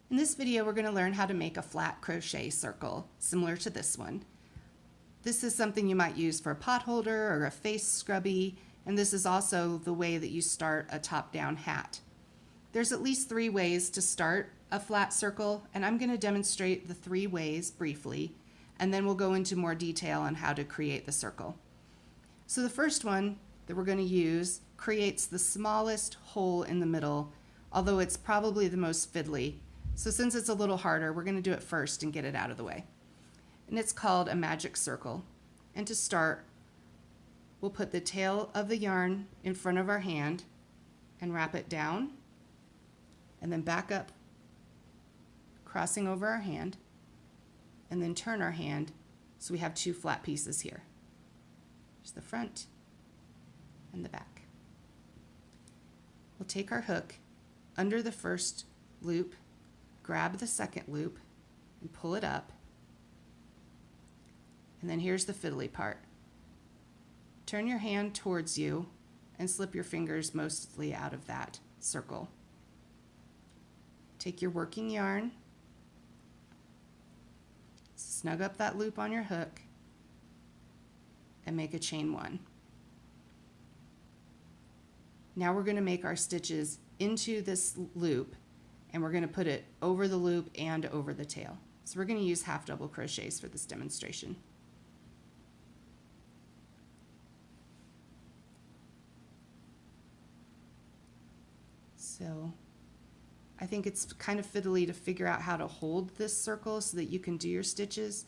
In this video, we're going to learn how to make a flat crochet circle, similar to this one. This is something you might use for a pot holder or a face scrubby, and this is also the way that you start a top-down hat. There's at least 3 ways to start a flat circle, and I'm going to demonstrate the 3 ways briefly, and then we'll go into more detail on how to create the circle. So the first one that we're going to use creates the smallest hole in the middle, although it's probably the most fiddly. So since it's a little harder, we're going to do it first and get it out of the way. And it's called a magic circle. And to start, we'll put the tail of the yarn in front of our hand and wrap it down, and then back up, crossing over our hand, and then turn our hand so we have 2 flat pieces here. There's the front and the back. We'll take our hook under the first loop, grab the second loop, and pull it up. And then here's the fiddly part. Turn your hand towards you and slip your fingers mostly out of that circle. Take your working yarn, snug up that loop on your hook, and make a chain 1. Now we're going to make our stitches into this loop, and we're going to put it over the loop and over the tail. So we're going to use half double crochets for this demonstration. So I think it's kind of fiddly to figure out how to hold this circle so that you can do your stitches.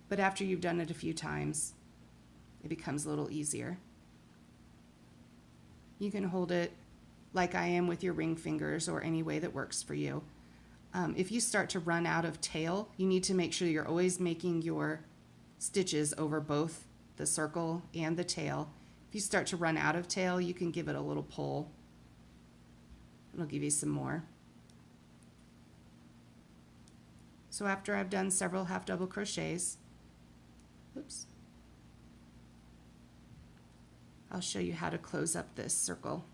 But after you've done it a few times, it becomes a little easier. You can hold it like I am with your ring fingers or any way that works for you. If you start to run out of tail, you need to make sure you're always making your stitches over both the circle and the tail. If you start to run out of tail, you can give it a little pull. It'll give you some more. So after I've done several half double crochets, I'll show you how to close up this circle.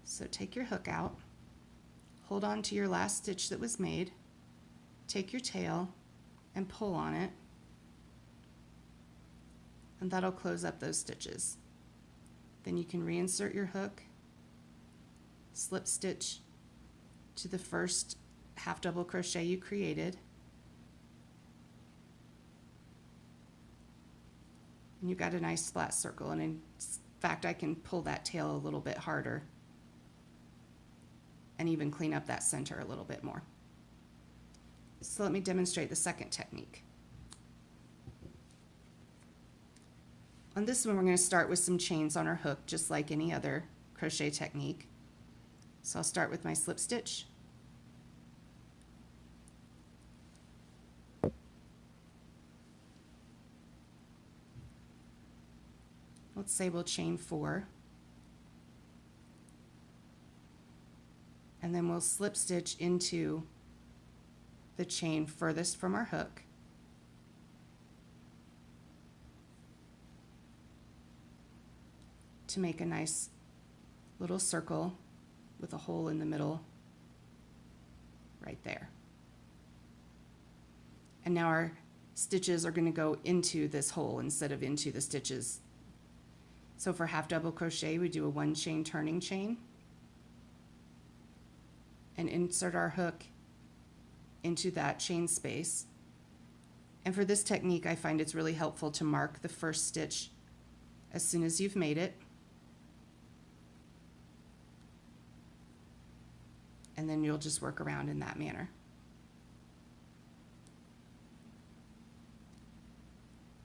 So take your hook out, hold on to your last stitch that was made, take your tail and pull on it, and that'll close up those stitches. Then you can reinsert your hook, slip stitch to the first half double crochet you created, and you've got a nice flat circle. And in fact, I can pull that tail a little bit harder and even clean up that center a little bit more. So let me demonstrate the second technique. On this one, we're going to start with some chains on our hook, just like any other crochet technique. So I'll start with my slip stitch. Let's say we'll chain 4. And then we'll slip stitch into the chain furthest from our hook. To make a nice little circle with a hole in the middle right there. And now our stitches are going to go into this hole instead of into the stitches. So for half double crochet, we do a 1 chain turning chain and insert our hook into that chain space. And for this technique, I find it's really helpful to mark the first stitch as soon as you've made it. And then you'll just work around in that manner.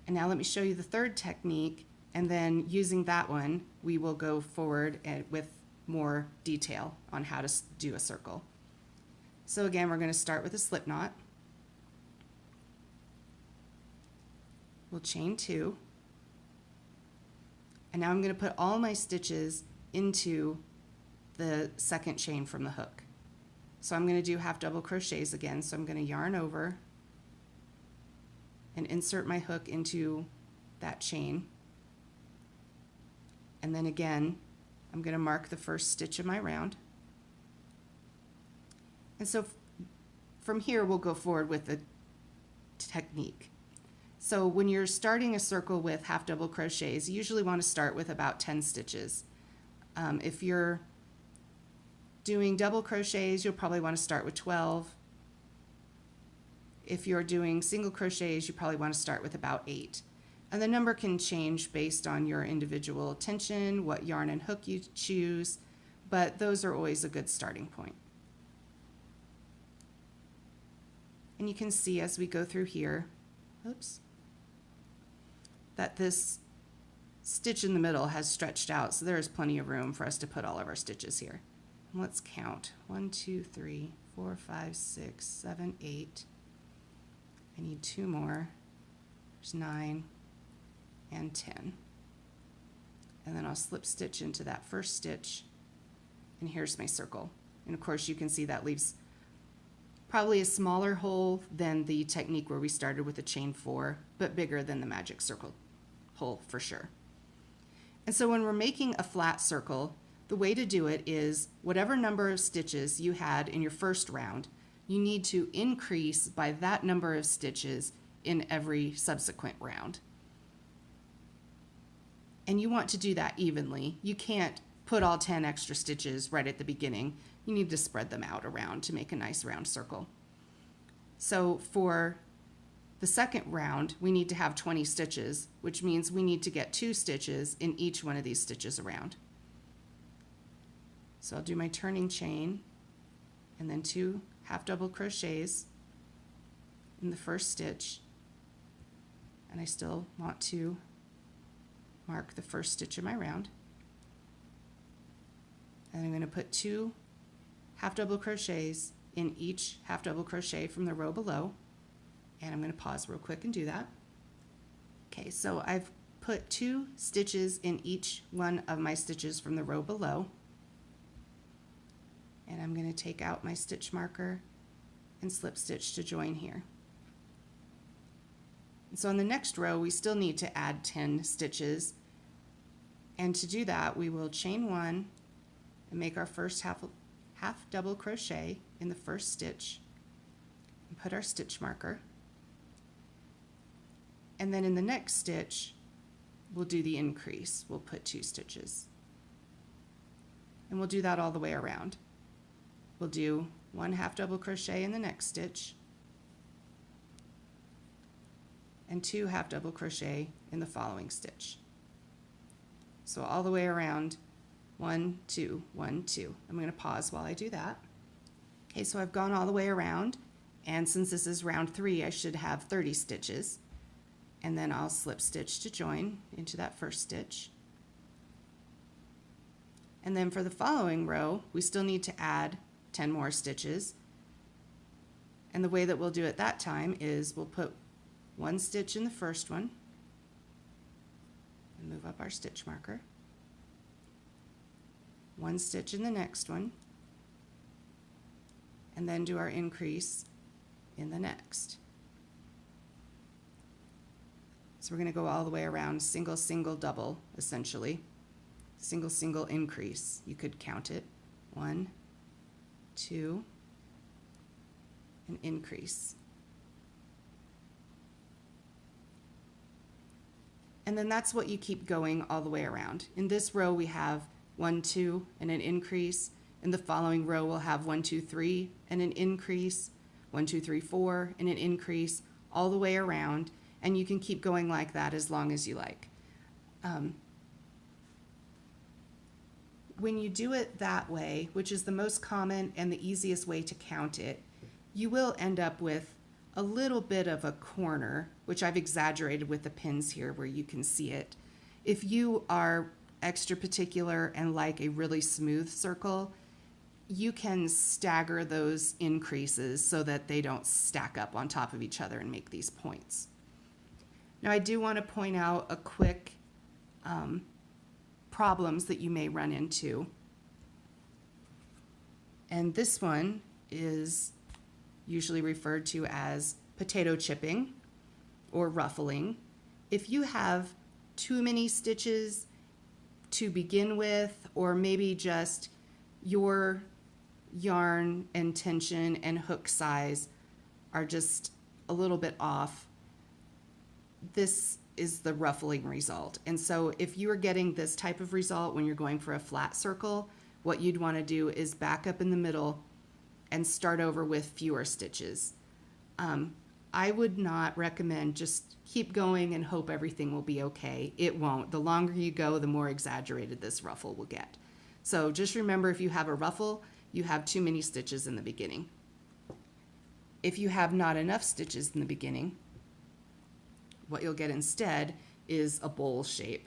And now let me show you the third technique, and then using that one, we will go forward with more detail on how to do a circle. So again, we're going to start with a slip knot. We'll chain 2. And now I'm going to put all my stitches into the second chain from the hook. So I'm going to do half double crochets again. So I'm going to yarn over and insert my hook into that chain. And then again, I'm going to mark the first stitch of my round. And so from here, we'll go forward with the technique. So when you're starting a circle with half double crochets, you usually want to start with about 10 stitches. If you're doing double crochets, you'll probably want to start with 12. If you're doing single crochets, you probably want to start with about 8. And the number can change based on your individual tension, what yarn and hook you choose, but those are always a good starting point. And you can see as we go through here, oops, that this stitch in the middle has stretched out, so there is plenty of room for us to put all of our stitches here. And let's count. 1, 2, 3, 4, 5, 6, 7, 8. I need 2 more. There's 9 and 10. And then I'll slip stitch into that first stitch, and here's my circle. And of course you can see that leaves probably a smaller hole than the technique where we started with a chain 4, but bigger than the magic circle hole for sure. And so when we're making a flat circle, the way to do it is whatever number of stitches you had in your first round, you need to increase by that number of stitches in every subsequent round. And you want to do that evenly. You can't put all 10 extra stitches right at the beginning. You need to spread them out around to make a nice round circle. So for the second round, we need to have 20 stitches, which means we need to get 2 stitches in each one of these stitches around. So I'll do my turning chain and then 2 half double crochets in the first stitch, and I still want to mark the first stitch of my round. And I'm going to put 2 half double crochets in each half double crochet from the row below, and I'm going to pause real quick and do that. Okay, so I've put 2 stitches in each one of my stitches from the row below, and I'm going to take out my stitch marker and slip stitch to join here. And so in the next row we still need to add 10 stitches, and to do that we will chain 1 and make our first half double crochet in the first stitch and put our stitch marker, and then in the next stitch we'll do the increase. We'll put 2 stitches, and we'll do that all the way around. We'll do 1 half double crochet in the next stitch and 2 half double crochet in the following stitch. So all the way around, 1, 2, 1, 2. I'm going to pause while I do that. Okay, so I've gone all the way around, and since this is round 3, I should have 30 stitches. And then I'll slip stitch to join into that first stitch. And then for the following row, we still need to add 10 more stitches. And the way that we'll do it that time is we'll put 1 stitch in the first one and move up our stitch marker. 1 stitch in the next one, and then do our increase in the next. So we're going to go all the way around, single, single, double, essentially. Single, single, increase. You could count it. 1, 2, and increase. And then that's what you keep going all the way around. In this row we have 1, 2, and an increase. In the following row we'll have 1, 2, 3, and an increase. 1, 2, 3, 4, and an increase, all the way around. And you can keep going like that as long as you like. When you do it that way, which is the most common and the easiest way to count it, you will end up with a little bit of a corner, which I've exaggerated with the pins here where you can see it. If you are extra particular and like a really smooth circle, you can stagger those increases so that they don't stack up on top of each other and make these points. Now I do want to point out a quick problems that you may run into. And this one is usually referred to as potato chipping or ruffling. If you have too many stitches to begin with, or maybe just your yarn and tension and hook size are just a little bit off, this is the ruffling result. And so if you are getting this type of result when you're going for a flat circle, what you'd want to do is back up in the middle and start over with fewer stitches. I would not recommend just keep going and hope everything will be okay. It won't. The longer you go, the more exaggerated this ruffle will get. So just remember, if you have a ruffle, you have too many stitches in the beginning. If you have not enough stitches in the beginning, what you'll get instead is a bowl shape.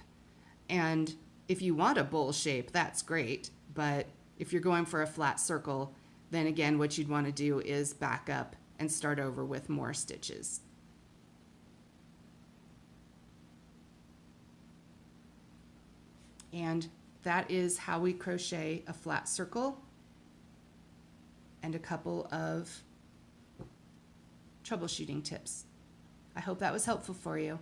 And if you want a bowl shape, that's great. But if you're going for a flat circle, then again, what you'd want to do is back up and start over with more stitches. And that is how we crochet a flat circle and a couple of troubleshooting tips. I hope that was helpful for you.